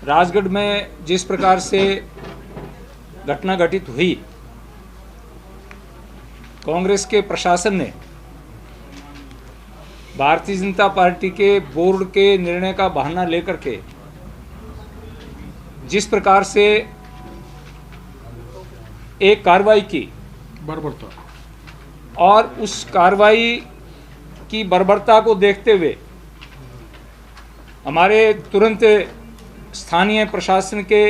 राजगढ़ में जिस प्रकार से घटना घटित हुई, कांग्रेस के प्रशासन ने भारतीय जनता पार्टी के बोर्ड के निर्णय का बहाना लेकर के जिस प्रकार से एक कार्रवाई की बर्बरता, और उस कार्रवाई की बर्बरता को देखते हुए हमारे तुरंत स्थानीय प्रशासन के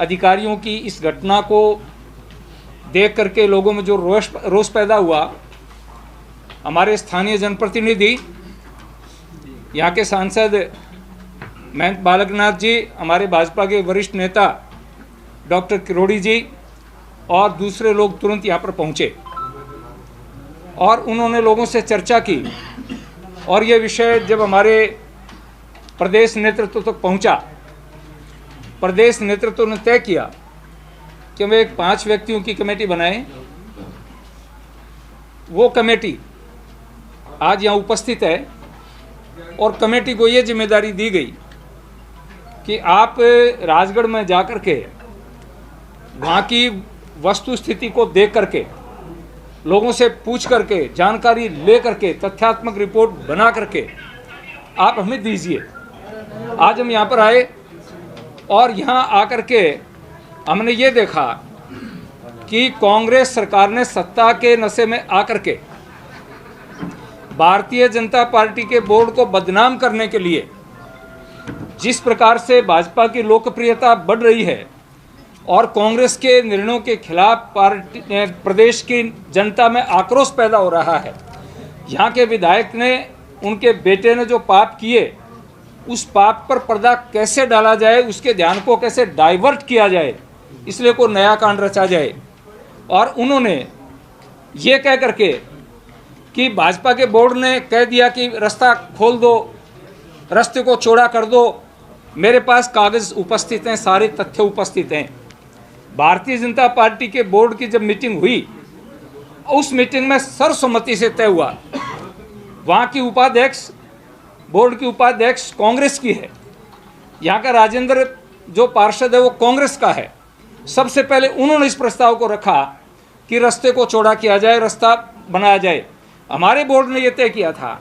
अधिकारियों की इस घटना को देख करके लोगों में जो रोष पैदा हुआ, हमारे स्थानीय जनप्रतिनिधि, यहाँ के सांसद महंत बालकनाथ जी, हमारे भाजपा के वरिष्ठ नेता डॉक्टर किरोड़ी जी और दूसरे लोग तुरंत यहाँ पर पहुँचे और उन्होंने लोगों से चर्चा की। और ये विषय जब हमारे प्रदेश नेतृत्व तक पहुँचा, प्रदेश नेतृत्व ने तय किया कि वे एक 5 व्यक्तियों की कमेटी बनाएं। वो कमेटी आज यहाँ उपस्थित है और कमेटी को ये जिम्मेदारी दी गई कि आप राजगढ़ में जाकर के वहाँ की वस्तु स्थिति को देख करके, लोगों से पूछ करके, जानकारी ले करके, तथ्यात्मक रिपोर्ट बना करके आप हमें दीजिए। आज हम यहाँ पर आए और यहाँ आकर के हमने ये देखा कि कांग्रेस सरकार ने सत्ता के नशे में आकर के भारतीय जनता पार्टी के बोर्ड को बदनाम करने के लिए जिस प्रकार से भाजपा की लोकप्रियता बढ़ रही है और कांग्रेस के निर्णयों के खिलाफ प्रदेश की जनता में आक्रोश पैदा हो रहा है। यहाँ के विधायक ने, उनके बेटे ने जो पाप किए, उस पाप पर पर्दा कैसे डाला जाए, उसके ध्यान को कैसे डाइवर्ट किया जाए, इसलिए कोई नया कांड रचा जाए। और उन्होंने ये कह करके कि भाजपा के बोर्ड ने कह दिया कि रास्ता खोल दो, रास्ते को चौड़ा कर दो। मेरे पास कागज़ उपस्थित हैं, सारे तथ्य उपस्थित हैं। भारतीय जनता पार्टी के बोर्ड की जब मीटिंग हुई, उस मीटिंग में सर्वसम्मति से तय हुआ, वहाँ की उपाध्यक्ष, बोर्ड की उपाध्यक्ष कांग्रेस की है, यहाँ का राजेंद्र जो पार्षद है वो कांग्रेस का है। सबसे पहले उन्होंने इस प्रस्ताव को रखा कि रास्ते को चौड़ा किया जाए, रास्ता बनाया जाए। हमारे बोर्ड ने यह तय किया था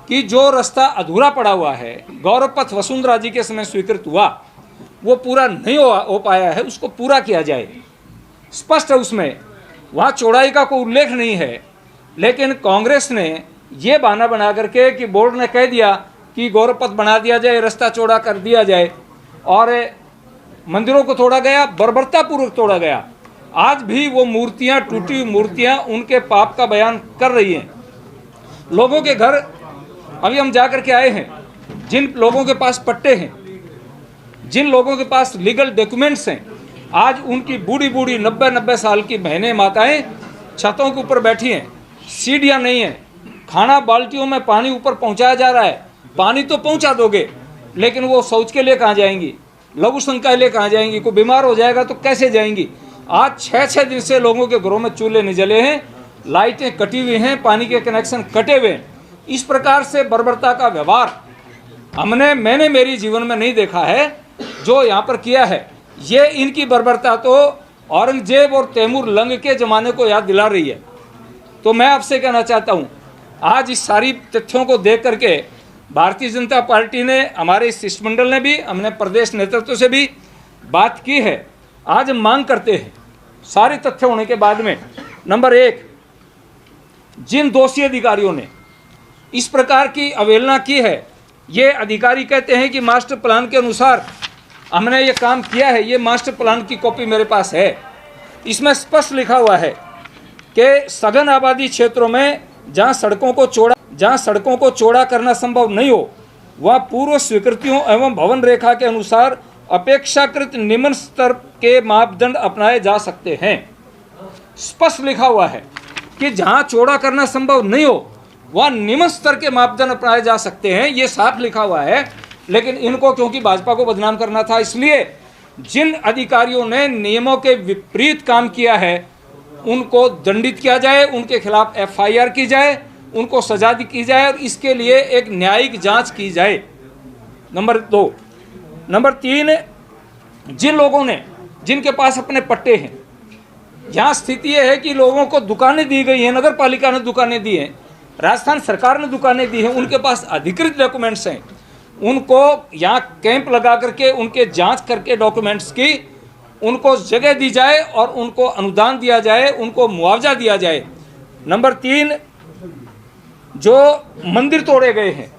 कि जो रास्ता अधूरा पड़ा हुआ है, गौरव पथ वसुंधरा जी के समय स्वीकृत हुआ, वो पूरा नहीं हो पाया है, उसको पूरा किया जाए। स्पष्ट है उसमें, वहाँ चौड़ाई का कोई उल्लेख नहीं है। लेकिन कांग्रेस ने ये बहाना बना करके कि बोर्ड ने कह दिया कि गौरव पथ बना दिया जाए, रास्ता चौड़ा कर दिया जाए, और मंदिरों को तोड़ा गया, बर्बरतापूर्वक तोड़ा गया। आज भी वो मूर्तियाँ, टूटी हुई मूर्तियाँ उनके पाप का बयान कर रही हैं। लोगों के घर अभी हम जा कर के आए हैं, जिन लोगों के पास पट्टे हैं, जिन लोगों के पास लीगल डॉक्यूमेंट्स हैं, आज उनकी बूढ़ी बूढ़ी 90-90 साल की बहनें, माताएं छतों के ऊपर बैठी हैं, सीढ़ियाँ नहीं हैं, खाना बाल्टियों में पानी ऊपर पहुंचाया जा रहा है। पानी तो पहुंचा दोगे, लेकिन वो शौच के लिए कहाँ जाएंगी, लघु शंका के लिए कहाँ जाएंगी, कोई बीमार हो जाएगा तो कैसे जाएंगी। आज 6-6 दिन से लोगों के घरों में चूल्हे नहीं जले हैं, लाइटें कटी हुई हैं, पानी के कनेक्शन कटे हुए हैं। इस प्रकार से बर्बरता का व्यवहार मैंने मेरी जीवन में नहीं देखा है जो यहाँ पर किया है। ये इनकी बर्बरता तो औरंगजेब और तैमूर लंग के ज़माने को याद दिला रही है। तो मैं आपसे कहना चाहता हूँ, आज इस सारी तथ्यों को देख करके भारतीय जनता पार्टी ने, हमारे इस शिष्टमंडल ने भी, हमने प्रदेश नेतृत्व से भी बात की है। आज हम मांग करते हैं, सारे तथ्य होने के बाद में, नंबर 1, जिन दोषी अधिकारियों ने इस प्रकार की अवहेलना की है, ये अधिकारी कहते हैं कि मास्टर प्लान के अनुसार हमने ये काम किया है। ये मास्टर प्लान की कॉपी मेरे पास है, इसमें स्पष्ट लिखा हुआ है कि सघन आबादी क्षेत्रों में जहाँ सड़कों को चौड़ा करना संभव नहीं हो, वह पूर्व स्वीकृतियों एवं भवन रेखा के अनुसार अपेक्षाकृत निम्न स्तर के मापदंड अपनाए जा सकते हैं। स्पष्ट लिखा हुआ है कि जहाँ चौड़ा करना संभव नहीं हो, वह निम्न स्तर के मापदंड अपनाए जा सकते हैं। ये साफ लिखा हुआ है। लेकिन इनको क्योंकि भाजपा को बदनाम करना था, इसलिए जिन अधिकारियों ने नियमों के विपरीत काम किया है उनको दंडित किया जाए, उनके खिलाफ FIR की जाए, उनको सजा की जाए और इसके लिए एक न्यायिक जांच की जाए। नंबर 2, नंबर 3, जिन लोगों ने, जिनके पास अपने पट्टे हैं, यहाँ स्थिति यह है कि लोगों को दुकानें दी गई हैं, नगर पालिका ने दुकानें दी हैं, राजस्थान सरकार ने दुकानें दी हैं, उनके पास अधिकृत डॉक्यूमेंट्स हैं, उनको यहाँ कैंप लगा करके उनके जांच करके डॉक्यूमेंट्स की उनको जगह दी जाए और उनको अनुदान दिया जाए, उनको मुआवजा दिया जाए। नंबर 3, जो मंदिर तोड़े गए हैं,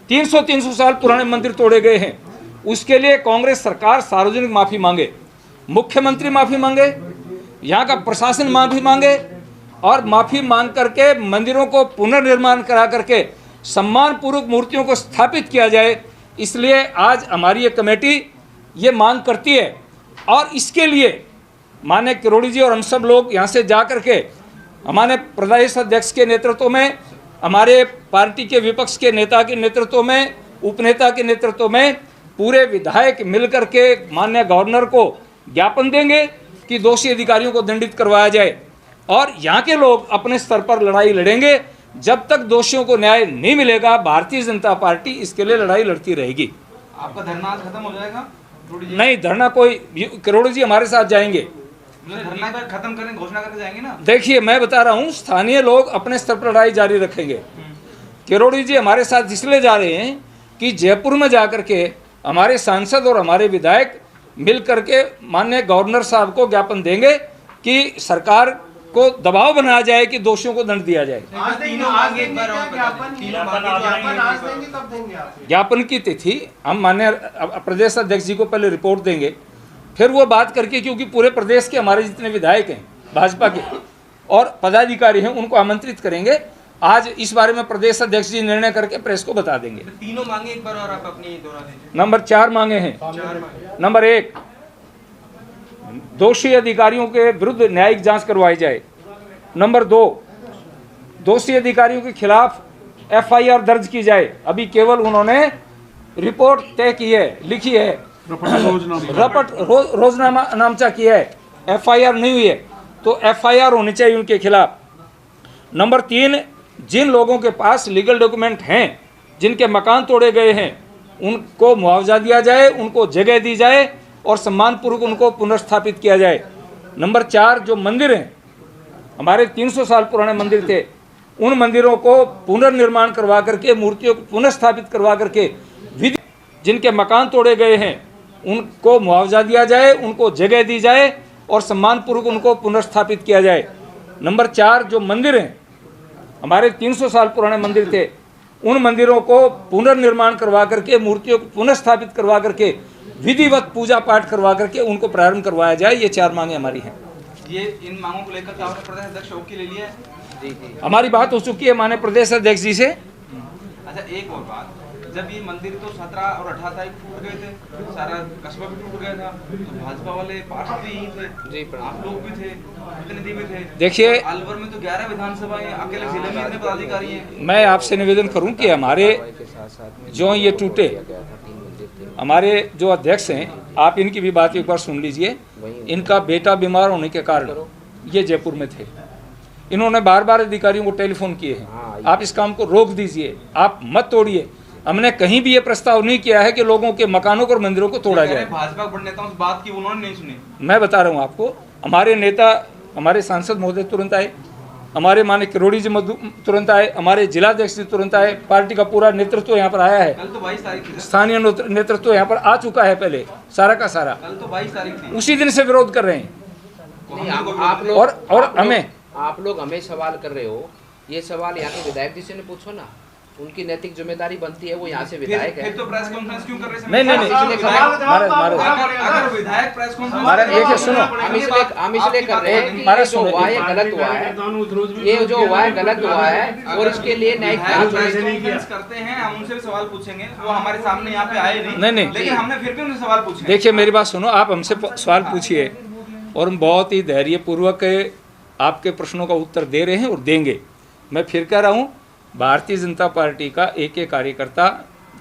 300 साल पुराने मंदिर तोड़े गए हैं, उसके लिए कांग्रेस सरकार सार्वजनिक माफ़ी मांगे, मुख्यमंत्री माफ़ी मांगे, यहाँ का प्रशासन माफ़ी मांगे और माफ़ी मांग करके मंदिरों को पुनर्निर्माण करा करके सम्मानपूर्वक मूर्तियों को स्थापित किया जाए। इसलिए आज हमारी ये कमेटी ये मांग करती है और इसके लिए माननीय किरोड़ी जी और हम सब लोग यहाँ से जा करके हमारे प्रदेश अध्यक्ष के नेतृत्व में, हमारे पार्टी के विपक्ष के नेता के नेतृत्व में, उपनेता के नेतृत्व में पूरे विधायक मिलकर के माननीय गवर्नर को ज्ञापन देंगे कि दोषी अधिकारियों को दंडित करवाया जाए और यहाँ के लोग अपने स्तर पर लड़ाई लड़ेंगे। जब तक दोषियों को न्याय नहीं मिलेगा, भारतीय जनता पार्टी इसके लिए लड़ाई लड़ती रहेगी। आपका धरना आज खत्म हो जाएगा? नहीं, धरना कोई, किरोड़ी जी हमारे साथ जाएंगे, धरना खत्म करें, घोषणा करके जाएंगे ना। देखिए मैं बता रहा हूँ, स्थानीय लोग अपने स्तर पर लड़ाई जारी रखेंगे। किरोड़ी जी हमारे साथ इसलिए जा रहे हैं कि जयपुर में जाकर के हमारे सांसद और हमारे विधायक मिल करके माननीय गवर्नर साहब को ज्ञापन देंगे कि सरकार को दबाव बनाया जाए कि दोषियों को दंड दिया जाए। ज्ञापन की तिथि हम माननीय प्रदेश अध्यक्ष जी को पहले रिपोर्ट देंगे, फिर वो बात करके, क्योंकि पूरे प्रदेश के हमारे जितने विधायक हैं भाजपा के और पदाधिकारी हैं उनको आमंत्रित करेंगे। आज इस बारे में प्रदेश अध्यक्ष जी निर्णय करके प्रेस को बता देंगे। तीनों मांगे एक बार और आप अपनी दोहरा दीजिए। नंबर 4 मांगे हैं। नंबर 1, दोषी अधिकारियों के विरुद्ध न्यायिक जांच करवाई जाए। नंबर 2, दोषी अधिकारियों के खिलाफ FIR दर्ज की जाए। अभी केवल उन्होंने रिपोर्ट तय की है, लिखी है, रपट रोजनामा नामचा किया है, FIR नहीं हुई है, तो FIR होनी चाहिए उनके खिलाफ। नंबर 3, जिन लोगों के पास लीगल डॉक्यूमेंट हैं, जिनके मकान तोड़े गए हैं, उनको मुआवजा दिया जाए, उनको जगह दी जाए और सम्मानपूर्वक उनको पुनर्स्थापित किया जाए। नंबर 4, जो मंदिर हैं, हमारे 300 साल पुराने मंदिर थे, उन मंदिरों को पुनर्निर्माण करवा करके, मूर्तियों को पुनर्स्थापित करवा करके विधि, जिनके मकान तोड़े गए हैं उनको मुआवजा दिया जाए, उनको जगह दी जाए और सम्मानपूर्वक उनको पुनर्स्थापित किया जाए। नंबर 4, जो मंदिर हैं, हमारे 300 साल पुराने मंदिर थे, उन मंदिरों को पुनर्निर्माण करवा करके, मूर्तियों को पुनर्स्थापित करवा करके, विधिवत पूजा पाठ करवा करके उनको प्रारंभ करवाया जाए। ये 4 मांगे हमारी हैं। ये इन मांगों को लेकर आपने प्रदेश अध्यक्ष ओके ले लिया है? जी। हमारी बात हो चुकी है माननीय प्रदेश अध्यक्ष जी से। अच्छा, एक और बात, जब ये मंदिर तो 17 और 18 तारीख टूट गए थे, सारा कस्बा भी टूट गया था, तो भाजपा वाले पार्षद भी यही थे जी, आप लोग भी थे, प्रतिनिधि भी थे। देखिए, अलवर में तो 11 विधानसभाएं, अकेले जिले में इतने पदाधिकारी हैं। मैं आपसे निवेदन करूं कि हमारे जो ये टूटे, हमारे जो अध्यक्ष हैं, आप इनकी भी बात एक बार सुन लीजिए। इनका बेटा बीमार होने के कारण ये जयपुर में थे, इन्होंने बार बार अधिकारियों को टेलीफोन किए हैं, आप इस काम को रोक दीजिए, आप मत तोड़िए। हमने कहीं भी ये प्रस्ताव नहीं किया है कि लोगों के मकानों को और मंदिरों को तोड़ा जाए। भाजपा के बड़े नेताओं से बात की, उन्होंने नहीं सुनी। मैं बता रहा हूँ आपको, हमारे नेता, हमारे सांसद महोदय तुरंत आए, हमारे माननीय किरोड़ी जी तुरंत आए, हमारे जिलाध्यक्ष जी तुरंत आए, पार्टी का पूरा नेतृत्व यहाँ पर आया है। कल तो 22 तारीख थी। स्थानीय नेतृत्व यहाँ पर आ चुका है पहले, सारा का सारा। कल तो 22 तारीख थी। उसी दिन से विरोध कर रहे हैं। आप लोग हमें सवाल कर रहे हो, ये सवाल यहाँ के विधायक जी से ने पूछो ना, उनकी नैतिक जिम्मेदारी बनती है, वो यहाँ से विधायक है। फिर तो प्रेस कॉन्फ्रेंस क्यों कर रहे हैं? नहीं, अगर विधायक प्रेस कॉन्फ्रेंस, सुनो, हम इसलिए कर रहे हैं कि जो हुआ है गलत हुआ है, ये जो हुआ है गलत हुआ है और इसके लिए न्यायिक जांच करते हैं। हम उनसे भी सवाल पूछेंगे, वो हमारे सामने यहाँ पे आए नहीं, लेकिन हमने फिर भी उनसे सवाल पूछे। देखिए मेरी बात सुनो, आप हमसे सवाल पूछिए और हम बहुत ही धैर्यपूर्वक आपके प्रश्नों का उत्तर दे रहे हैं और देंगे। मैं फिर कह रहा हूँ, भारतीय जनता पार्टी का एक एक कार्यकर्ता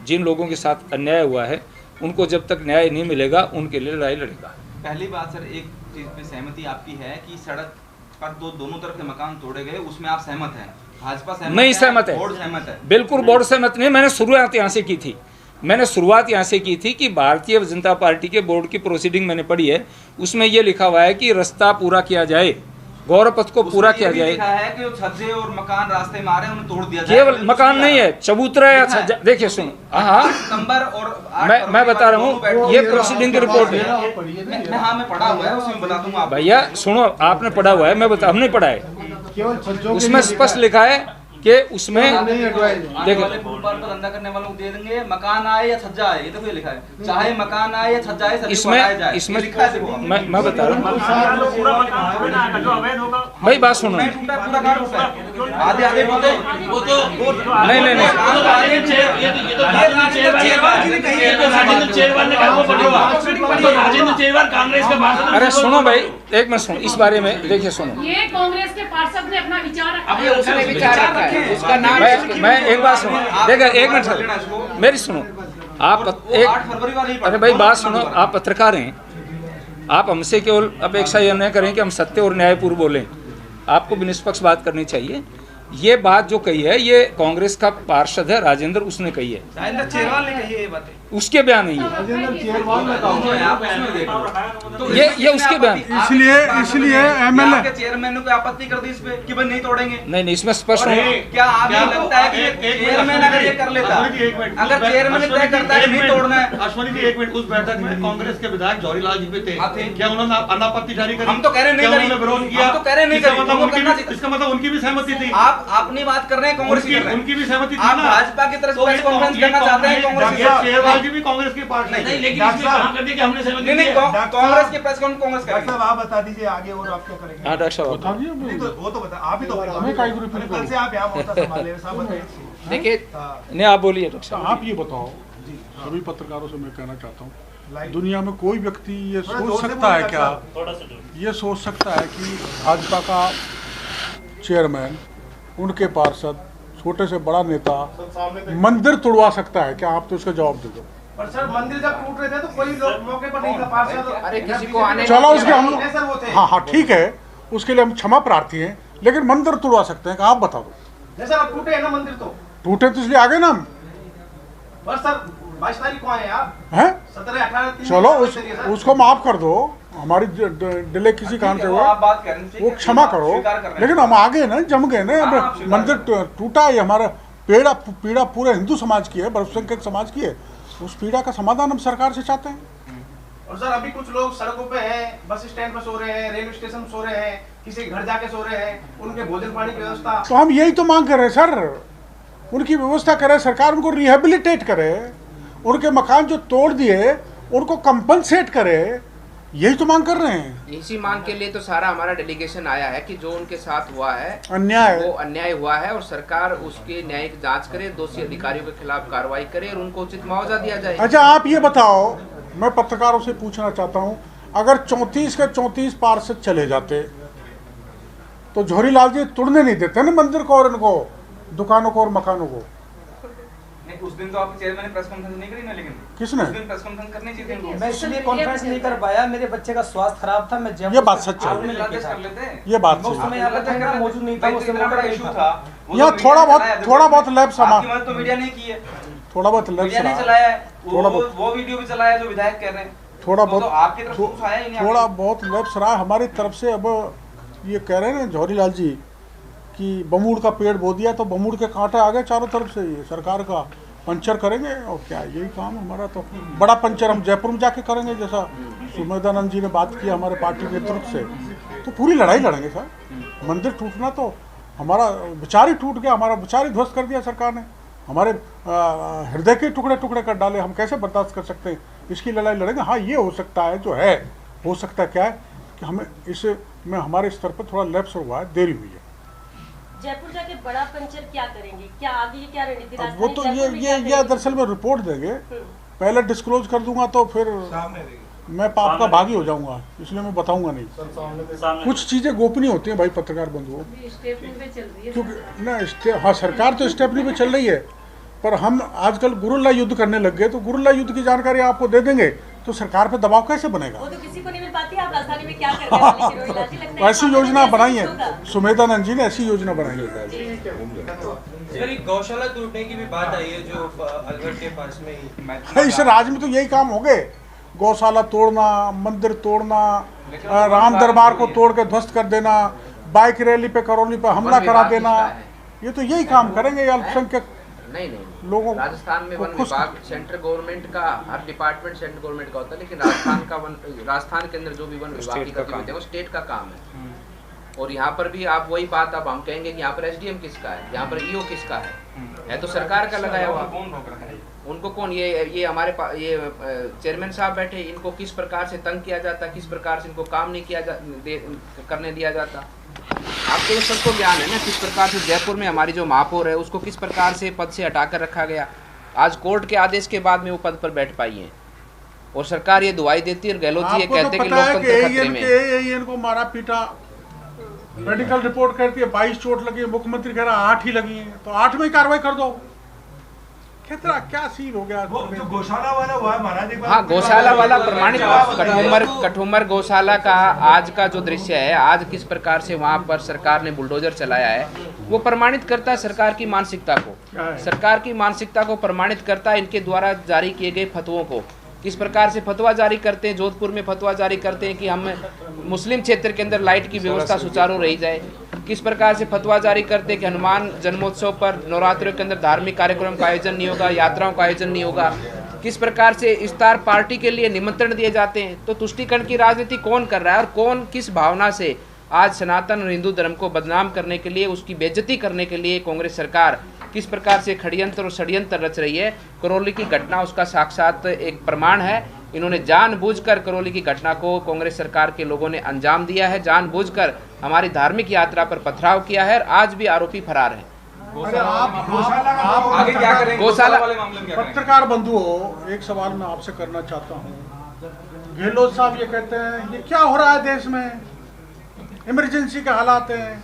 जिन लोगों के साथ अन्याय हुआ है, उनको जब तक न्याय नहीं मिलेगा उनके लिए लड़ाई लड़ेगा। पहली बात सर, एक चीज पे सहमति आपकी है कि सड़क पर दोनों तरफ के मकान तोड़े गए, उसमें आप सहमत हैं? भाजपा सहमत नहीं सहमत है, बोर्ड सहमत है? बिल्कुल बोर्ड सहमत नहीं। मैंने शुरुआत यहाँ से की थी, मैंने शुरुआत यहाँ से की थी कि भारतीय जनता पार्टी के बोर्ड की प्रोसीडिंग मैंने पढ़ी है, उसमें ये लिखा हुआ है कि रास्ता पूरा किया जाए, गौरव पथ को पूरा किया जाए। लिखा है कि छज्जे और मकान रास्ते में आ रहे हैं, उन्हें तोड़ दिया जाए। केवल मकान नहीं है, चबूतरा है। अच्छा देखिए सुनो, हाँ सितंबर और मैं बता रहा हूँ, ये प्रोसीडिंग की रिपोर्ट है। मैं पढ़ा हुआ है, उसमें बता दूंगा भैया सुनो, आपने पढ़ा हुआ है, मैं बता, हमने पढ़ा है, उसमें स्पष्ट लिखा है कि उसमें देखो फुटपाथ पर धंधा करने वालों को दे देंगे, मकान आए या छज्जा आए, ये देखो ये लिखा है, चाहे मकान आए या छज्जा आए, सभी को हटाया जाए। इसमें लिखा है देखो। मैं बता रहा हूँ भाई, बात सुनो। पूरा काम टूटा है, आधे आधे बोलते वो तो नहीं अरे सुनो भाई, एक मिनट सुनो इस बारे में। देखिए सुनो, ये कांग्रेस के पार्षद ने अपना विचार रखा अब ये उसने विचार रखा है, उसका नाम मैं एक बात सुनो, देखिए एक मिनट मेरी सुनो। आप 8 फरवरी वाली अरे भाई बात सुनो, आप पत्रकार हैं, आप हमसे केवल अपेक्षा यह न करें कि हम सत्य और न्यायपूर्ण बोलें, आपको भी निष्पक्ष बात करनी चाहिए। ये बात जो कही है, ये कांग्रेस का पार्षद है राजेंद्र, उसने कही है, राजेंद्र चेरवाल ने कही है ये बातें, उसके बयान नहीं है ये उसके बयान। इसलिए एमएलए के चेयरमैन ने कोई आपत्ति कर दी इस पे कि भाई नहीं तोड़ेंगे। नहीं इसमें स्पष्ट है। क्या आपको लगता है कि चेयरमैन अगर ये कर लेता, अगर चेयरमैन तय करता है कि नहीं तोड़ना है? अश्वनी जी एक मिनट, उस बैठक में कांग्रेस के विधायक जौहरीलाल जी भी थे, क्या उन्होंने अनापत्ति जारी करी? हम तो कह रहे नहीं करी, विरोध किया, हम तो कह रहे नहीं करी। इसका मतलब उनकी भी सहमति थी। आप अपनी बात कर रहे हैं, कांग्रेस की कर रहे हैं। उनकी भी सहमति थी आप ना। भाजपा की तरफ से प्रेस कॉन्फ्रेंस करना चाहते हैं, कांग्रेस की तरफ चेयरवाल जी भी कांग्रेस की पार्टी नहीं, लेकिन इसमें कहा कर दिया कि हमने सहमति नहीं, कांग्रेस की प्रेस कॉन्फ्रेंस कांग्रेस करेगी। आप बता दीजिए आगे और आप क्या करेंगे? हाँ डॉक्टर साहब नहीं तो वो तो बता, आप ही तो कल से आप यहाँ मोर्चा संभाल रहे हैं, साहब बताइए। देखिए नहीं आप बोलिए डॉक्टर साहब। आप ये बताओ, सभी पत्रकारों से मैं कहना चाहता हूँ, दुनिया में कोई व्यक्ति ये सोच सकता है क्या, ये सोच सकता है कि भाजपा का चेयरमैन, उनके पार्षद, छोटे से बड़ा नेता मंदिर तोड़वा सकता है क्या? आप तो इसका जवाब दे दो। पर सर मंदिर जब टूट रहे थे तो कोई लोग मौके पर नहीं था, पार्षद। अरे किसी को आने चलो उसके हम सर वो थे। हाँ ठीक है, उसके लिए हम क्षमा प्रार्थी हैं, लेकिन मंदिर तोड़वा सकते हैं क्या? आप बता दो। सर अब टूटे है ना मंदिर, तो टूटे तो इसलिए आगे ना हम पर सर 22 तारीख को आए आप हैं, 17 18 चलो उसको माफ कर दो, हमारी डिले किसी कारण से हुआ, आप बात कर रहे हैं, वो क्षमा करो, लेकिन हम आगे ना जम गए ना। मंदिर टूटा है, हमारा पीड़ा पूरे हिंदू समाज की है, बहुसंख्यक समाज की है, उस पीड़ा का समाधान हम सरकार से चाहते हैं। और सर अभी कुछ लोग सड़कों पे हैं, बस स्टैंड पर सो रहे हैं, रेलवे स्टेशन सो रहे हैं, किसी घर जाके सो रहे हैं, उनके भोजन पानी की व्यवस्था। तो हम यही तो मांग कर रहे हैं सर, उनकी व्यवस्था करे सरकार, उनको रिहेबिलिटेट करे, उनके मकान जो तोड़ दिए उनको कंपनसेट करे, यही तो मांग कर रहे हैं। इसी मांग के लिए तो सारा हमारा डेलीगेशन आया है कि जो उनके साथ हुआ है अन्याय, वो अन्याय हुआ है और सरकार उसकी न्यायिक जांच करे, दोषी अधिकारियों के खिलाफ कार्रवाई करे और उनको उचित मुआवजा दिया जाए। अच्छा आप ये बताओ, मैं पत्रकारों से पूछना चाहता हूँ, अगर 34 के 34 पार्षद चले जाते तो जौहरीलाल जी तोड़ने नहीं देते ना मंदिर को और इनको दुकानों को और मकानों को? उस दिन तो आपके चेयरमैन ने प्रेस कॉन्फ्रेंस नहीं करी ना, लेकिन किसने? उस दिन प्रेस कॉन्फ्रेंस करनी चाहिए थी। मैं इसलिए कॉन्फ्रेंस नहीं कर पाया, मेरे बच्चे का स्वास्थ्य खराब था, मैं ये बात सच है, आपने लादेश कर लेते, ये बात उस सच समय है। यहाँ पे मैं मौजूद नहीं था, भाई, मुझसे इतना बड़ा मौका इशू नहीं था, वो यहाँ तो थोड़ा मीडिया बहुत लैब समा, आपकी मदद तो मीडिया ने की है, थोड़ा बहुत लैब मीडिया ने समा, चलाया है, थोड़ा बहुत वो वीडियो भी चलाया जो विधायक कह रहे हैं, थोड़ा तो बहुत आपकी तरफ से कुछ आया ही नहीं। थोड़ा बहुत लैब सरा हमारी तरफ से। अब ये कह रहे हैं ना जौहरीलाल जी कि बमूड़ का पेड़ बो दिया तो बमूड़ के कांटे आ गए चारों तरफ से, ये सरकार का पंचर करेंगे और क्या, यही काम हमारा। तो बड़ा पंचर हम जयपुर में जाके करेंगे, जैसा सुमेधानंद जी ने बात की हमारे पार्टी नेतृत्व से, तो पूरी लड़ाई लड़ेंगे सर। मंदिर टूटना तो हमारा विचार ही टूट गया, हमारा विचार ही ध्वस्त कर दिया सरकार ने, हमारे हृदय के टुकड़े टुकड़े कर डाले, हम कैसे बर्दाश्त कर सकते हैं? इसकी लड़ाई लड़ेंगे। हाँ ये हो सकता है, जो है हो सकता है क्या है कि हमें इसमें हमारे स्तर पर थोड़ा लैप्स हुआ है, देरी हुई है। जयपुर जाके बड़ा पंचर क्या करेंगे, क्या आगे क्या रणनीति? अब वो तो ये दरअसल में रिपोर्ट देंगे, पहले डिस्क्लोज कर दूंगा तो फिर मैं पाप का भागी हो जाऊंगा, इसलिए मैं बताऊंगा नहीं। कुछ चीजें गोपनीय होती हैं भाई पत्रकार बंधुओं, क्योंकि ना हाँ सरकार तो स्टेपनी पे चल रही है, पर हम आजकल गुरुल्ला युद्ध करने लग गए, तो गुरुल्ला युद्ध की जानकारी आपको दे देंगे तो सरकार पे दबाव कैसे बनेगा? वो तो किसी को नहीं मिल पाती। आप राजधानी में क्या करने वाले हैं? ऐसी योजना बनाई है सुमेधानंद जी ने, ऐसी योजना बनाई है। सर गौशाला टूटने की भी बात आई है जो अलवर के पास में ही। इस राज्य में तो यही काम हो गए, गौशाला तोड़ना, मंदिर तोड़ना, राम दरबार को तोड़ के ध्वस्त कर देना, बाइक रैली पे करौली पे हमला करा देना, ये तो यही काम करेंगे अल्पसंख्यक नहीं लोगों राजस्थान में वन विभाग सेंट्रल गवर्नमेंट का, हर डिपार्टमेंट सेंट्रल गवर्नमेंट का होता है, लेकिन राजस्थान के अंदर जो भी वन विभाग की गतिविधि है वो स्टेट का काम है। और यहाँ पर भी आप वही बात अब हम कहेंगे कि यहाँ पर एसडीएम किसका है, यहाँ पर ईओ किसका है तो सरकार का लगाया हुआ। उनको कौन, ये हमारे ये चेयरमैन साहब बैठे, इनको किस प्रकार से तंग किया जाता, किस प्रकार से इनको काम नहीं करने दिया जाता। आपको ये सबको ज्ञान है ना, किस प्रकार से जयपुर में हमारी जो महापौर है उसको किस प्रकार से पद से हटाकर रखा गया। आज कोर्ट के आदेश के बाद में वो पद पर बैठ पाई है और सरकार ये दुआई देती है और गहलोत जी ये कहते हैं कि लोकतंत्र खतरे में है। इनको मारा पीटा, मेडिकल रिपोर्ट कहती है 22 चोट लगी, मुख्यमंत्री कह रहा 8 ही लगी है, तो 8 में ही कार्रवाई कर दो। क्या सीन हो गया जो गौशाला वाला हुआ है महाराज, हाँ गौशाला वाला प्रमाणित, कठुमर गौशाला का आज का जो दृश्य है, आज किस प्रकार से वहाँ पर सरकार ने बुलडोजर चलाया है, वो प्रमाणित करता है सरकार की मानसिकता को, सरकार की मानसिकता को प्रमाणित करता है इनके द्वारा जारी किए गए फतवों को। किस प्रकार से फतवा जारी करते हैं, जोधपुर में फतवा जारी करते हैं कि हम मुस्लिम क्षेत्र के अंदर लाइट की व्यवस्था सुचारू रही जाए। किस प्रकार से फतवा जारी करते हैं कि हनुमान जन्मोत्सव पर नवरात्रों के अंदर धार्मिक कार्यक्रम का आयोजन नहीं होगा, यात्राओं का आयोजन नहीं होगा। किस प्रकार से इफ्तार पार्टी के लिए निमंत्रण दिए जाते हैं। तो तुष्टीकरण की राजनीति कौन कर रहा है और कौन किस भावना से आज सनातन और हिंदू धर्म को बदनाम करने के लिए, उसकी बेइज्जती करने के लिए कांग्रेस सरकार किस प्रकार से षड्यंत्र और षड्यंत्र रच रही है। करौली की घटना उसका साक्षात एक प्रमाण है। इन्होंने जानबूझकर करौली की घटना को कांग्रेस सरकार के लोगों ने अंजाम दिया है, जानबूझकर हमारी धार्मिक यात्रा पर पथराव किया है और आज भी आरोपी फरार हैं। आप आगे क्या करेंगे गौशाला वाले मामले में क्या करेंगे? पत्रकार बंधुओं, एक सवाल मैं आपसे करना चाहता हूँ। गहलोत साहब ये कहते हैं ये क्या हो रहा है देश में, इमरजेंसी के हालात हैं,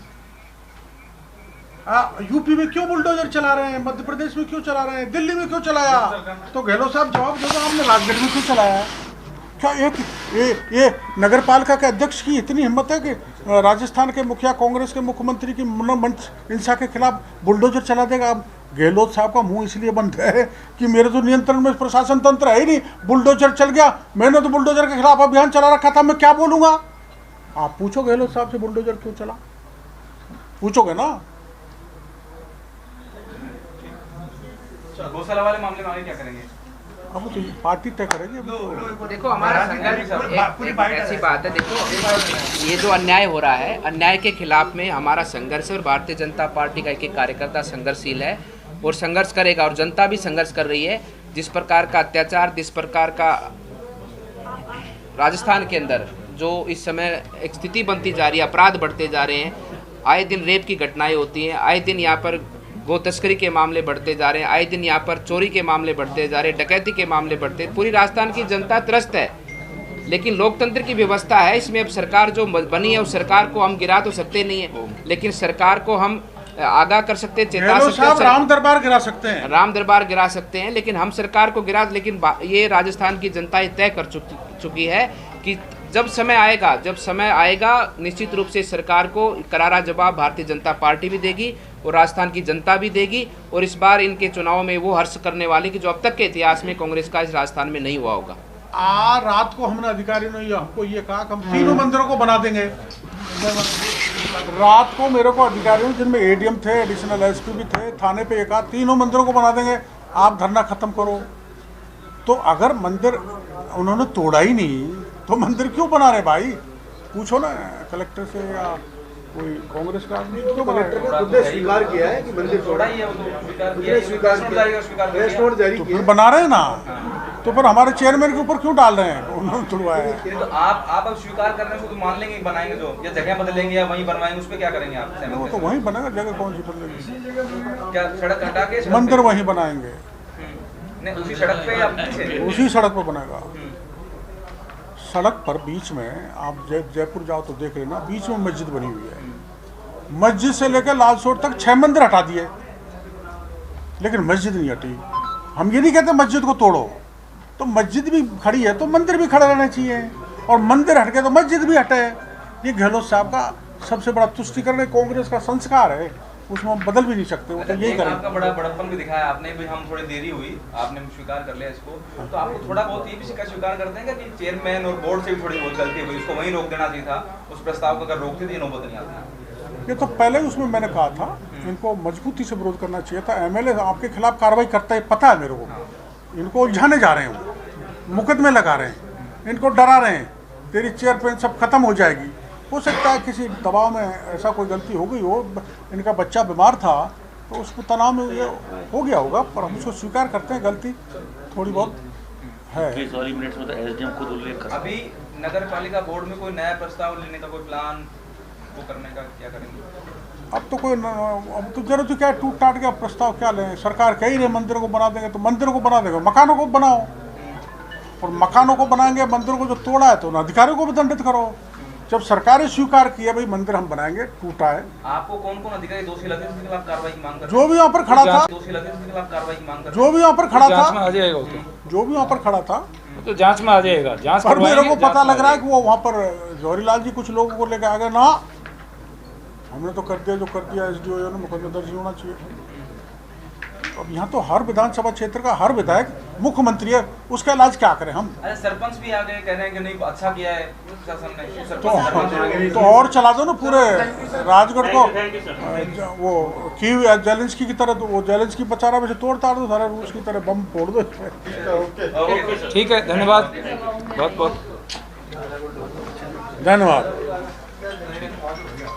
यूपी में क्यों बुलडोजर चला रहे हैं, मध्य प्रदेश में क्यों चला रहे हैं, दिल्ली में क्यों चलाया। तो गहलोत साहब जवाब दो, आपने राजगढ़ में क्यों चलाया। क्या ये नगर पालिका के अध्यक्ष की इतनी हिम्मत है कि राजस्थान के मुखिया, कांग्रेस के मुख्यमंत्री की मंच हिंसा के खिलाफ बुलडोजर चला देगा। अब गहलोत साहब का मुंह इसलिए बंद है कि मेरे तो नियंत्रण में प्रशासन तंत्र है ही नहीं, बुलडोजर चल गया, मैंने तो बुलडोजर के खिलाफ अभियान चला रखा था, मैं क्या बोलूंगा। आप पूछो गहलोत साहब से बुलडोजर क्यों चला, पूछोगे ना। गौशाला वाले मामले में आगे क्या करेंगे? अब तो पार्टी तय करेगी। देखो हमारा संघर्ष एक ऐसी बात है, देखो ये जो अन्याय हो रहा है, अन्याय के खिलाफ में हमारा संघर्ष और भारतीय जनता पार्टी का एक कार्यकर्ता संघर्षशील है और संघर्ष करेगा और जनता भी संघर्ष कर रही है। जिस प्रकार का अत्याचार, जिस प्रकार का राजस्थान के अंदर जो इस समय एक स्थिति बनती जा रही है, अपराध बढ़ते जा रहे हैं, आए दिन रेप की घटनाएं होती हैं, आए दिन यहाँ पर गो तस्करी के मामले बढ़ते जा रहे हैं, आए दिन यहाँ पर चोरी के मामले बढ़ते जा रहे हैं, डकैती के मामले बढ़ते हैं। पूरी राजस्थान की जनता त्रस्त है, लेकिन लोकतंत्र की व्यवस्था है इसमें। अब सरकार जो बनी है उस सरकार को हम गिरा तो सकते नहीं है, लेकिन सरकार को हम आगाह कर सकते हैं, चेता सकते हैं। राम दरबार गिरा सकते हैं, राम दरबार गिरा सकते हैं, लेकिन हम सरकार को गिरा, लेकिन ये राजस्थान की जनता ये तय कर चुकी है कि जब समय आएगा निश्चित रूप से सरकार को करारा जवाब भारतीय जनता पार्टी भी देगी और राजस्थान की जनता भी देगी। और इस बार इनके चुनाव में वो हर्ष करने वाली कि जो अब तक के इतिहास में कांग्रेस का इस राजस्थान में नहीं हुआ होगा। रात को हमने अधिकारियों ने हमको ये कहा कि हम तीनों मंदिरों को बना देंगे। रात को मेरे को अधिकारियों जिनमें एडीएम थे, एडिशनल एसपी भी थे, थाने पे एक तीनों मंदिरों को बना देंगे, आप धरना खत्म करो। तो अगर मंदिर उन्होंने तोड़ा ही नहीं तो मंदिर क्यों बना रहे भाई, पूछो ना कलेक्टर से या कोई कांग्रेस का आदमी। तो कलेक्टर ने खुद स्वीकार किया है कि मंदिर तोड़ा ही है, तो फिर बना रहे हैं ना, तो फिर हमारे चेयरमैन के ऊपर क्यों डाल रहे हैं, उन्होंने तोड़वाया है। तो आप अब स्वीकार करने को तो मान लेंगे बनाएंगे, जो या जगह बदलेंगे या वहीं बनवाएंगे, उस पर क्या करेंगे आप? वो तो वहीं बनेगा, जगह कौन सी बदलेगी, क्या सड़क हटा के मंदिर वहीं बनाएंगे, नहीं उसी सड़क पे या पीछे? उसी सड़क पर बनेगा। सड़क पर बीच में आप जयपुर जाओ तो देख लेना, बीच में मस्जिद बनी हुई है। मस्जिद से लेकर लालसोट तक 6 मंदिर हटा दिए, लेकिन मस्जिद नहीं हटी। हम ये नहीं कहते मस्जिद को तोड़ो, तो मस्जिद भी खड़ी है तो मंदिर भी खड़ा रहना चाहिए, और मंदिर हट गए तो मस्जिद भी हटे। ये गहलोत साहब का सबसे बड़ा तुष्टीकरण है, कांग्रेस का संस्कार है उसमें बदल भी नहीं सकते, वो तो यही एक करेंगे। आपका बड़ा बड़प्पन भी दिखाया आपने भी, हम थोड़ी देरी हुई, आपने स्वीकार कर लिया इसको, तो आपको थोड़ा बहुत ये भी स्वीकार करते हैं कि चेयरमैन और बोर्ड से भी थोड़ी बहुत गलती हुई, उसको वहीं रोक देना चाहिए था, उस प्रस्ताव को अगर रोकते थे ये नौबत नहीं आती। ये तो पहले ही उसमें मैंने कहा था, इनको मजबूती से विरोध करना चाहिए था। एमएलए आपके खिलाफ कार्रवाई करता है, पता है मेरे को, इनको उलझाने जा रहे हैं, मुकदमे लगा रहे हैं, इनको डरा रहे हैं, तेरी चेयर पेन सब खत्म हो जाएगी। हो सकता है किसी दबाव में ऐसा कोई गलती हो गई हो, इनका बच्चा बीमार था तो उसको तनाव में ये हो गया होगा, पर हम उसको स्वीकार करते हैं, गलती थोड़ी बहुत है। अभी नगर पालिका बोर्ड में कोई नया प्रस्ताव लेने का कोई प्लान वो करने का क्या करेंगे? अब तो अब तो जरूरत क्या है, टूट टाट का प्रस्ताव क्या लें, सरकार कह ही रहे मंदिरों को बना देंगे, तो मंदिरों को बना देंगे, मकानों को बनाओ, और मकानों को बनाएंगे, मंदिरों को जो तोड़ा है तो उन अधिकारियों को भी दंडित करो। जब सरकार स्वीकार किया भाई मंदिर हम बनाएंगे, टूटा है, आपको कौन कौन अधिकारी दोषी लगे जिनके खिलाफ कार्रवाई की मांग कर, जो भी यहाँ पर खड़ा था, दोषी लगे जिनके खिलाफ कार्रवाई की मांग कर, जो भी यहाँ पर खड़ा जांच में था, आ जाएगा, जो भी वहाँ पर खड़ा था, तो जांच में आ जाएगा, जांच पर मेरे करवाएंगे, को पता जांच में लग आ रहा है जाएगा। कि वो वहाँ पर जौहरीलाल जी कुछ लोगों को लेकर आ गए ना, हमने तो कर दिया जो कर दिया, SDO ने मुकदमा दर्ज होना चाहिए। अब यहाँ तो हर विधानसभा क्षेत्र का हर विधायक मुख्यमंत्री है, उसका इलाज क्या करें हम? अरे सरपंच भी आ गए कह रहे हैं कि नहीं अच्छा किया है प्रशासन ने, सरपंच तो और चला दो ना पूरे राजगढ़ को, वो की जेलेंस्की की तरह, तो वो जेलेंस्की बचा रहा, वैसे तोड़ ताड़ दो सारा रूस की तरह, बम फोड़ दो। ठीक है, धन्यवाद, बहुत बहुत धन्यवाद।